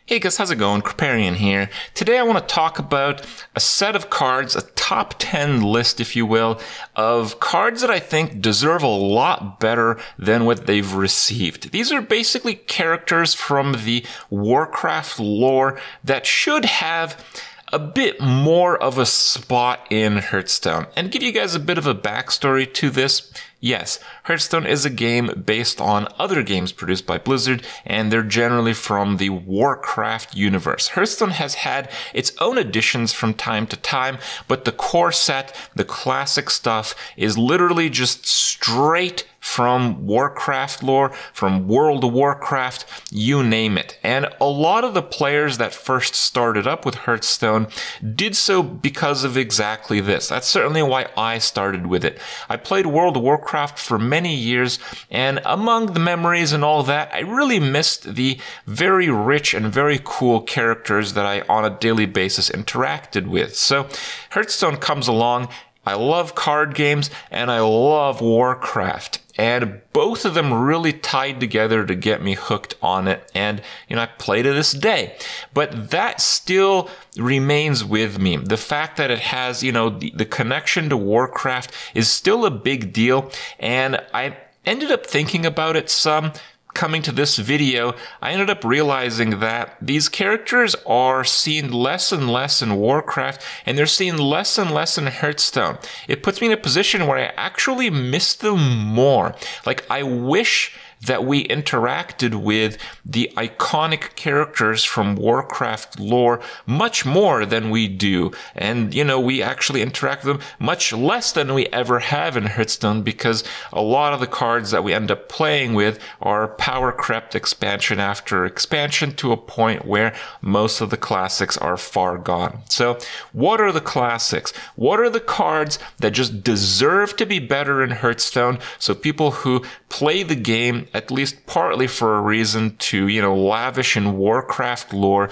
Hey guys, how's it going? Kripparrian here. Today I want to talk about a set of cards, a top 10 list, if you will, of cards that I think deserve a lot better than what they've received. These are basically characters from the Warcraft lore that should have a bit more of a spot in Hearthstone. And give you guys a bit of a backstory to this. Yes, Hearthstone is a game based on other games produced by Blizzard, and they're generally from the Warcraft universe. Hearthstone has had its own additions from time to time, but the core set, the classic stuff, is literally just straight from Warcraft lore, from World of Warcraft, you name it. And a lot of the players that first started up with Hearthstone did so because of exactly this. That's certainly why I started with it. I played World of Warcraft for many years, and among the memories and all that, I really missed the very rich and very cool characters that I on a daily basis interacted with. So Hearthstone comes along. I love card games and I love Warcraft. And both of them really tied together to get me hooked on it. And, I play to this day. But that still remains with me. The fact that it has, the connection to Warcraft is still a big deal. And I ended up thinking about it some. Coming to this video, I ended up realizing that these characters are seen less and less in Warcraft, and they're seen less and less in Hearthstone. It puts me in a position where I actually miss them more. Like, I wish that we interacted with the iconic characters from Warcraft lore much more than we do. And, we actually interact with them much less than we ever have in Hearthstone, because a lot of the cards that we end up playing with are power crept expansion after expansion to a point where most of the classics are far gone. So what are the classics? What are the cards that just deserve to be better in Hearthstone, so people who play the game at least partly for a reason to, lavish in Warcraft lore,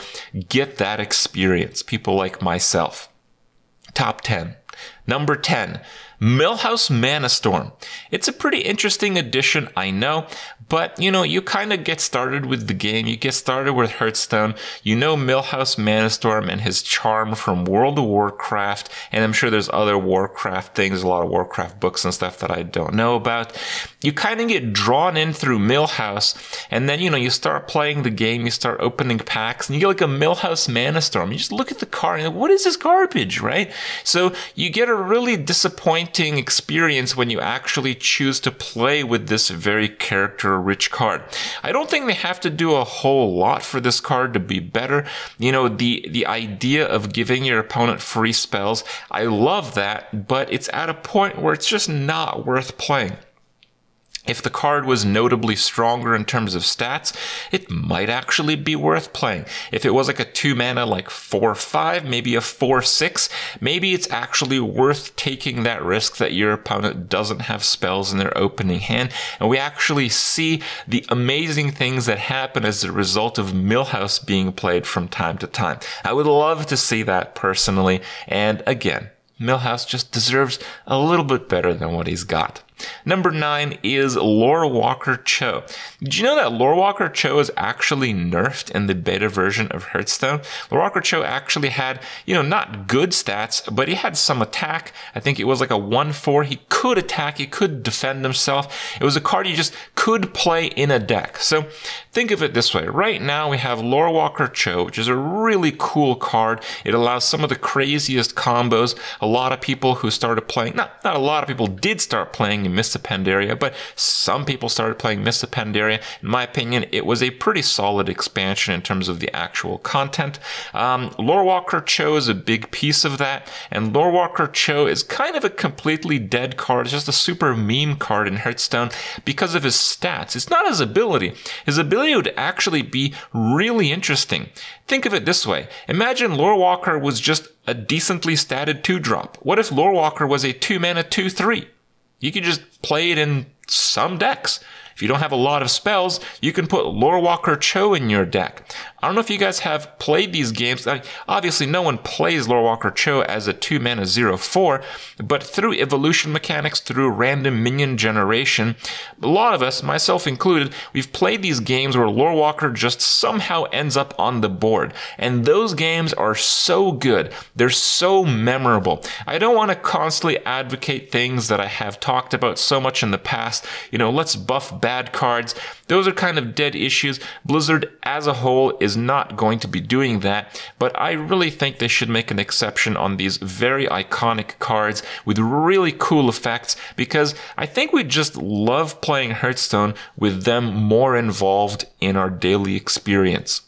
get that experience? People like myself. Top 10. Number 10. Millhouse Storm. It's a pretty interesting addition, I know, but, you kind of get started with the game. You get started with Hearthstone. You know Millhouse Storm and his charm from World of Warcraft, and I'm sure there's other Warcraft things, a lot of Warcraft books and stuff that I don't know about. You kind of get drawn in through Millhouse, and then, you start playing the game, you start opening packs, and you get like a Millhouse Storm. You just look at the card and you're like, what is this garbage, right? So you get a really disappointing experience when you actually choose to play with this very character-rich card. I don't think they have to do a whole lot for this card to be better. The idea of giving your opponent free spells, I love that, but it's at a point where it's just not worth playing. If the card was notably stronger in terms of stats, it might actually be worth playing. If it was like a 2-mana, like 4/5, maybe a 4/6, maybe it's actually worth taking that risk that your opponent doesn't have spells in their opening hand, and we actually see the amazing things that happen as a result of Millhouse being played from time to time. I would love to see that personally, and again, Millhouse just deserves a little bit better than what he's got. Number 9 is Lorewalker Cho. Did you know that Lorewalker Cho is actually nerfed in the beta version of Hearthstone? Lorewalker Cho actually had, not good stats, but he had some attack. I think it was like a 1/4. He could attack, he could defend himself. It was a card you just could play in a deck. So think of it this way. Right now we have Lorewalker Cho, which is a really cool card. It allows some of the craziest combos. A lot of people who started playing, not a lot of people did start playing Mists of Pandaria, but some people started playing Mists of Pandaria. In my opinion, it was a pretty solid expansion in terms of the actual content. Lorewalker Cho is a big piece of that, and Lorewalker Cho is kind of a completely dead card. It's just a super meme card in Hearthstone because of his stats. It's not his ability. His ability would actually be really interesting. Think of it this way. Imagine Lorewalker was just a decently statted 2-drop. What if Lorewalker was a 2-mana 2/3? You could just play it in some decks. If you don't have a lot of spells, you can put Lorewalker Cho in your deck. I don't know if you guys have played these games. Obviously, no one plays Lorewalker Cho as a 2-mana 0/4, but through evolution mechanics, through random minion generation, a lot of us, myself included, we've played these games where Lorewalker just somehow ends up on the board. And those games are so good. They're so memorable. I don't want to constantly advocate things that I have talked about so much in the past. You know, let's buff bad cards. Those are kind of dead issues. Blizzard as a whole is not going to be doing that, but I really think they should make an exception on these very iconic cards with really cool effects, because I think we just love playing Hearthstone with them more involved in our daily experience.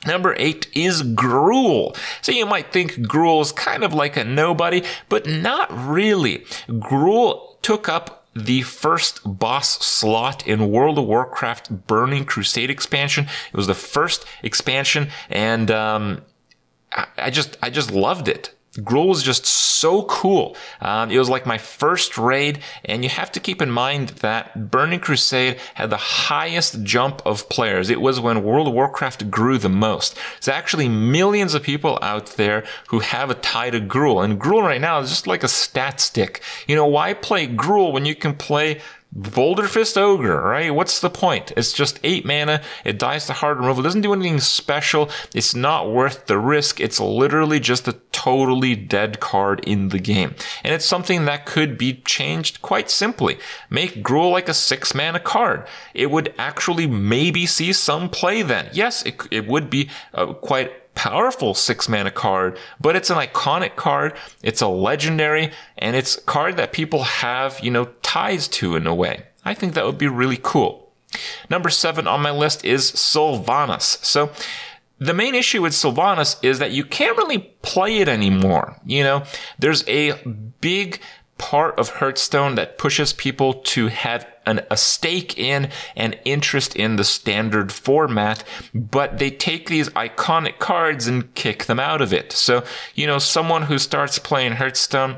Number 8 is Gruel. So you might think Gruel is kind of like a nobody, but not really. Gruel took up the first boss slot in World of Warcraft Burning Crusade expansion. It was the first expansion, and I just loved it. Gruel was just so cool. It was like my first raid, and you have to keep in mind that Burning Crusade had the highest jump of players. It was when World of Warcraft grew the most. There's actually millions of people out there who have a tie to Gruel, and Gruel right now is just like a stat stick. You know, why play Gruel when you can play Boulder Fist Ogre, right? What's the point? It's just 8 mana. It dies to hard removal. It doesn't do anything special. It's not worth the risk. It's literally just a totally dead card in the game. And it's something that could be changed quite simply. Make Gruel like a 6 mana card. It would actually maybe see some play then. Yes, it would be quite powerful 6 mana card, but it's an iconic card, it's a legendary, and it's a card that people have, you know, ties to in a way. I think that would be really cool. Number 7 on my list is Sylvanas. So the main issue with Sylvanas is that you can't really play it anymore. You know, there's a big part of Hearthstone that pushes people to have a stake in and interest in the standard format, but they take these iconic cards and kick them out of it. So, you know, someone who starts playing Hearthstone,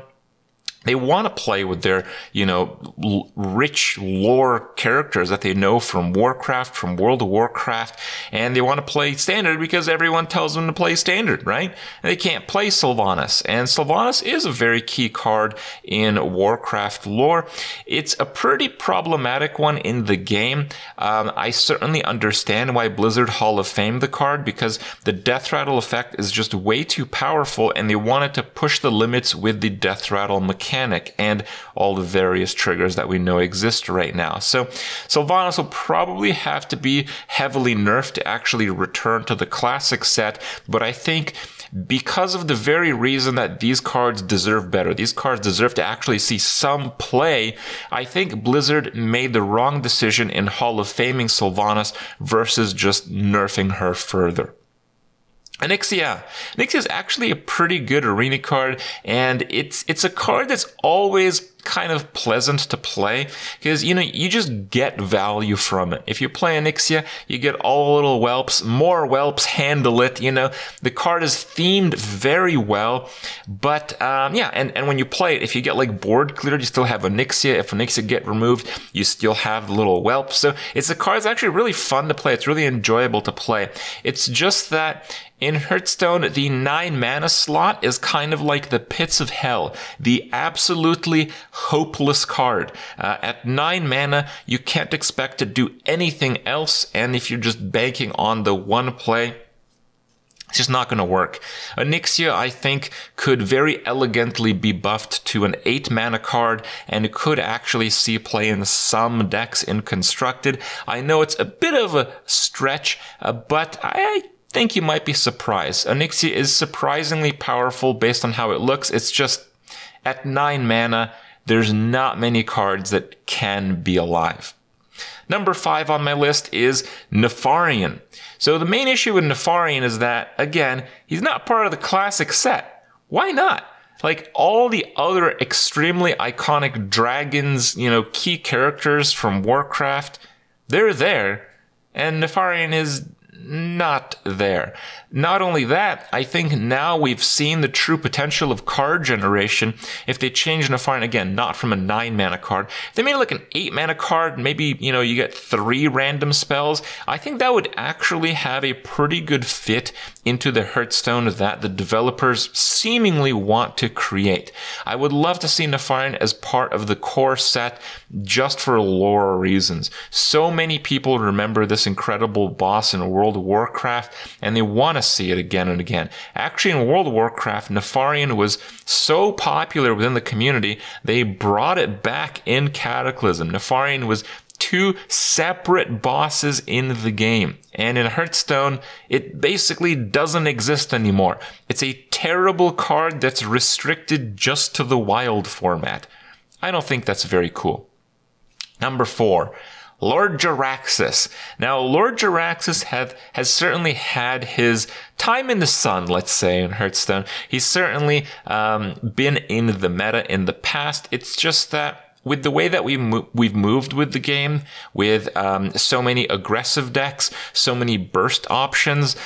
they want to play with their, you know, rich lore characters that they know from Warcraft, from World of Warcraft, and they want to play Standard because everyone tells them to play Standard, right? And they can't play Sylvanas, and Sylvanas is a very key card in Warcraft lore. It's a pretty problematic one in the game. I certainly understand why Blizzard Hall of Fame the card, because the Death Rattle effect is just way too powerful, and they wanted to push the limits with the Death Rattle mechanic and all the various triggers that we know exist right now. So Sylvanas will probably have to be heavily nerfed to actually return to the classic set, but I think because of the very reason that these cards deserve better, these cards deserve to actually see some play, I think Blizzard made the wrong decision in Hall of Faming Sylvanas versus just nerfing her further. Onyxia. Onyxia is actually a pretty good arena card, and it's a card that's always kind of pleasant to play because, you know, you just get value from it. If you play Onyxia, you get all little whelps. More whelps handle it. You know, the card is themed very well, but yeah, and when you play it, if you get like board cleared, you still have Onyxia. If Onyxia get removed, you still have the little whelps. So it's a card that's actually really fun to play. It's really enjoyable to play. It's just that in Hearthstone, the 9 mana slot is kind of like the pits of hell, the absolutely hopeless card. At 9 mana, you can't expect to do anything else, and if you're just banking on the one play, it's just not going to work. Onyxia, I think, could very elegantly be buffed to an 8 mana card, and it could actually see play in some decks in Constructed. I know it's a bit of a stretch, but I think you might be surprised. Onyxia is surprisingly powerful based on how it looks. It's just at 9 mana, there's not many cards that can be alive. Number 5 on my list is Nefarian. So the main issue with Nefarian is that, again, he's not part of the classic set. Why not? Like all the other extremely iconic dragons, you know, key characters from Warcraft, they're there, and Nefarian is not there. Not only that, I think now we've seen the true potential of card generation if they change Nefarian, again, not from a 9-mana card. If they made like an 8-mana card, maybe, you get 3 random spells, I think that would actually have a pretty good fit into the Hearthstone that the developers seemingly want to create. I would love to see Nefarian as part of the core set just for lore reasons. So many people remember this incredible boss in World of Warcraft, and they want to see it again and again. Actually, in World of Warcraft, Nefarian was so popular within the community, they brought it back in Cataclysm. Nefarian was 2 separate bosses in the game. And in Hearthstone, it basically doesn't exist anymore. It's a terrible card that's restricted just to the wild format. I don't think that's very cool. Number 4. Lord Jaraxxus. Now, Lord Jaraxxus has certainly had his time in the sun, let's say, in Hearthstone. He's certainly been in the meta in the past. It's just that with the way that we've moved with the game, with so many aggressive decks, so many burst options,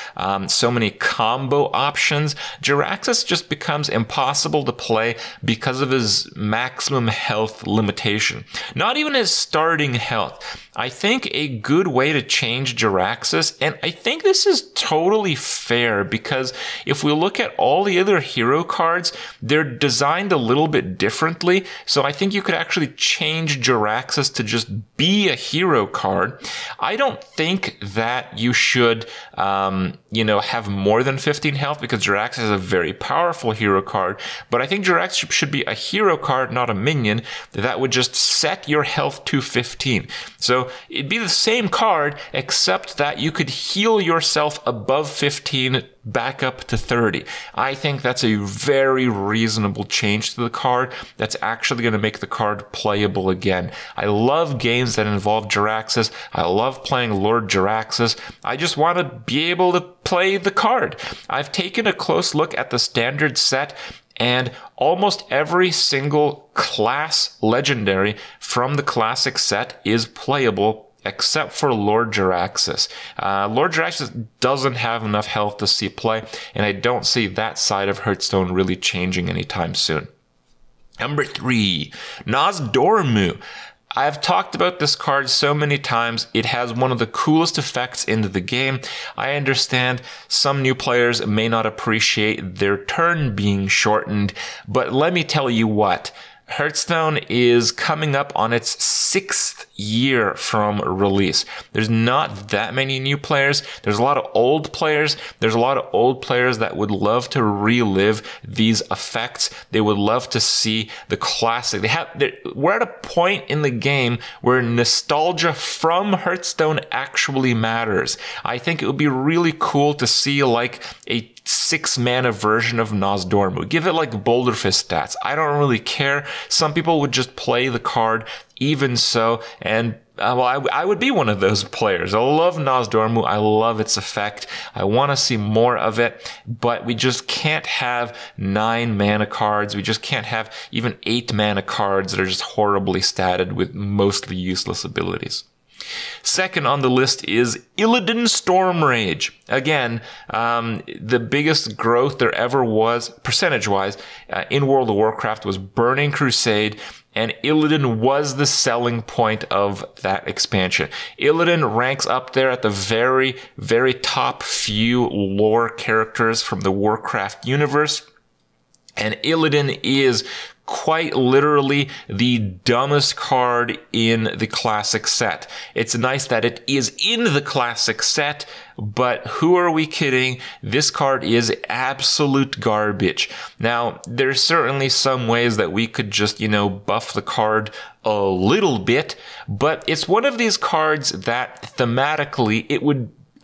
so many combo options, Jaraxxus just becomes impossible to play because of his maximum health limitation. Not even his starting health. I think a good way to change Jaraxxus, and I think this is totally fair, because if we look at all the other hero cards, they're designed a little bit differently. So I think you could actually change Jaraxxus to just be a hero card. I don't think that you should, have more than 15 health, because Jaraxxus is a very powerful hero card. But I think Jaraxxus should be a hero card, not a minion, that would just set your health to 15. So it'd be the same card, except that you could heal yourself above 15 back up to 30. I think that's a very reasonable change to the card that's actually going to make the card playable again. I love games that involve Jaraxxus. I love playing Lord Jaraxxus. I just want to be able to play the card. I've taken a close look at the standard set, and almost every single class legendary from the classic set is playable, except for Lord Jaraxxus. Lord Jaraxxus doesn't have enough health to see play, and I don't see that side of Hearthstone really changing anytime soon. Number 3, Nozdormu. I've talked about this card so many times. It has one of the coolest effects in the game. I understand some new players may not appreciate their turn being shortened, but let me tell you what. Hearthstone is coming up on its 6th year from release. There's not that many new players. There's a lot of old players. There's a lot of old players that would love to relive these effects. They would love to see the classic. We're at a point in the game where nostalgia from Hearthstone actually matters. I think it would be really cool to see like a 6-mana version of Nozdormu. Give it like Boulder Fist stats. I don't really care. Some people would just play the card even so, and I would be one of those players. I love Nozdormu. I love its effect. I want to see more of it, but we just can't have 9-mana cards. We just can't have even 8-mana cards that are just horribly statted with mostly useless abilities. Second on the list is Illidan Stormrage. Again, the biggest growth there ever was, percentage-wise, in World of Warcraft was Burning Crusade, and Illidan was the selling point of that expansion. Illidan ranks up there at the very, very top few lore characters from the Warcraft universe, and Illidan is quite literally the dumbest card in the classic set. It's nice that it is in the classic set, but who are we kidding? This card is absolute garbage. Now, there's certainly some ways that we could just, buff the card a little bit, but it's one of these cards that thematically it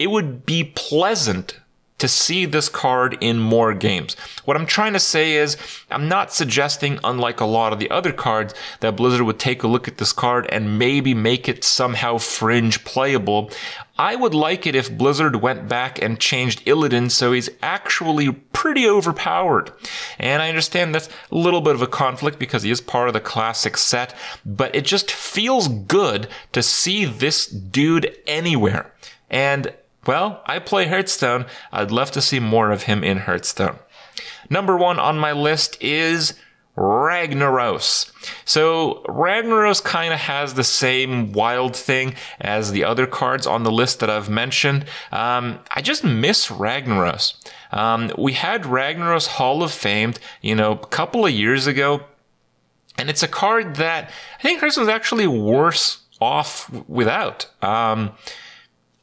would be pleasant to see this card in more games. What I'm trying to say is, I'm not suggesting, unlike a lot of the other cards, that Blizzard would take a look at this card and maybe make it somehow fringe playable. I would like it if Blizzard went back and changed Illidan so he's actually pretty overpowered. And I understand that's a little bit of a conflict because he is part of the classic set, but it just feels good to see this dude anywhere. And Well, I play Hearthstone. I'd love to see more of him in Hearthstone. Number 1 on my list is Ragnaros. So Ragnaros kind of has the same wild thing as the other cards on the list that I've mentioned. I just miss Ragnaros. We had Ragnaros Hall of Fame, a couple of years ago, and it's a card that I think Hearthstone was actually worse off without.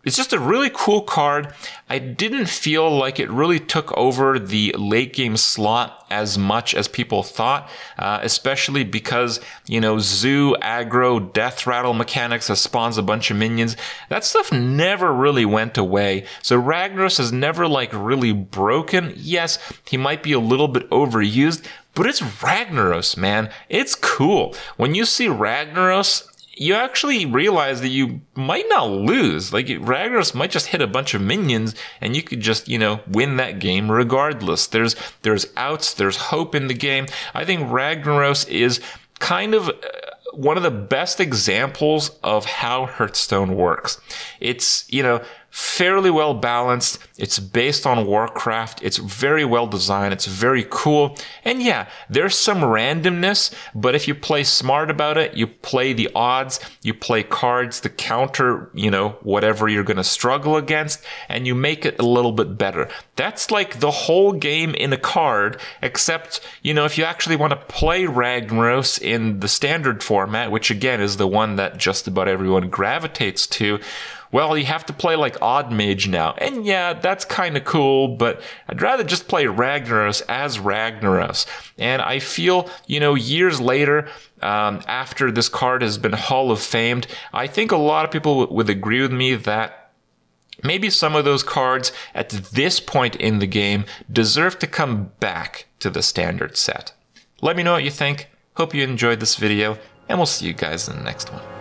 It's just a really cool card. I didn't feel like it really took over the late game slot as much as people thought, especially because, zoo, aggro, death rattle mechanics that spawns a bunch of minions. That stuff never really went away. So Ragnaros is never really broken. Yes, he might be a little bit overused, but it's Ragnaros, man. It's cool. When you see Ragnaros, you actually realize that you might not lose. Ragnaros might just hit a bunch of minions and you could just, win that game regardless. There's outs, there's hope in the game. I think Ragnaros is kind of one of the best examples of how Hearthstone works. It's, fairly well balanced. It's based on Warcraft. It's very well designed. It's very cool. And yeah, there's some randomness, but if you play smart about it, you play the odds, you play cards to counter, whatever you're going to struggle against, and you make it a little bit better. That's like the whole game in a card, except, if you actually want to play Ragnaros in the standard format, which again is the one that just about everyone gravitates to, well, you have to play Odd Mage now. And yeah, that's kind of cool, but I'd rather just play Ragnaros as Ragnaros. And I feel, years later, after this card has been Hall of Famed, I think a lot of people would agree with me that maybe some of those cards at this point in the game deserve to come back to the standard set. Let me know what you think. Hope you enjoyed this video, and we'll see you guys in the next one.